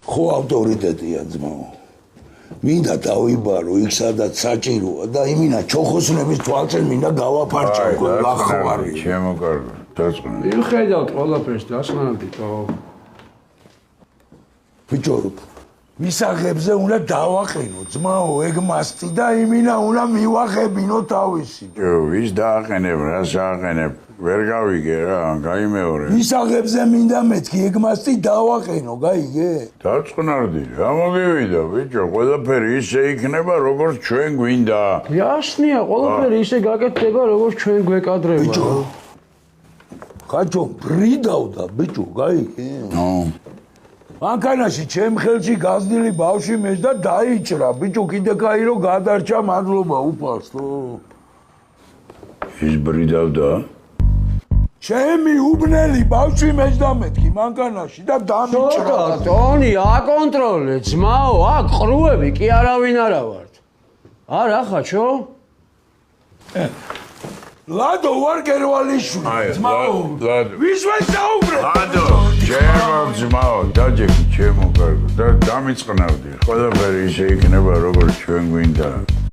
ხო ავტორიტეტია ძმაო. მინდა დავიბარო იქ სადაც საჭიროა და იმინა ჩოხოსნების თვალწინ მინდა გავაფარჭო ლახვარი. ჩემო კარგო, დაწყნა. მიუხედავთ ყველაფერს დასმანათითო. ბიჭო, მისაღებზე უნდა დავაყენო ძმაო ეგ მასტი და იმინა უნდა მივახებინო თავისი. ვის დააყენებ, რას აყენებ? ვერ გავიგე რა, გაიმეორე. მისაღებზე მინდა მეთქი ეგ მასტი დავაყენო, გაიგე? დაწყნარდი, რა მოგივიდა, ბიჭო, ყველაფერი ისე იქნება, როგორც ჩვენ გვინდა. Ясნია, ყველაფერი ისე გაკეთდება, როგორც ჩვენ გვეკადრება. ბიჭო, ხაჭო, ბრიდავდა, ბიჭო, გაიგე? ნო. მანქანაში ჩემ ხელში გაზნილი ბავში მეც და დაიჭრა, ბიჭო, კიდე კაი რო გადარჩა, მადლობა უფალსო. ის ბრიდავდა? ჩემი უბნელი ბავში მეც დამეთქი მანქანაში და დამიჭრა. ტონი, აკონტროლე, ძმაო, აქ ყრუები კი არავინ არა ვართ. არა, ხაჩო? ლადო ვარ გერვალიშვილი, ძმაო. ლადო. ვის ვესაუბრე? ლადო, ჩემო ძმაო, დაჯექი ჩემო კარგო და დამიწყნარდი. ყველაფერი ისე იქნება, როგორც ჩვენ გვინდა.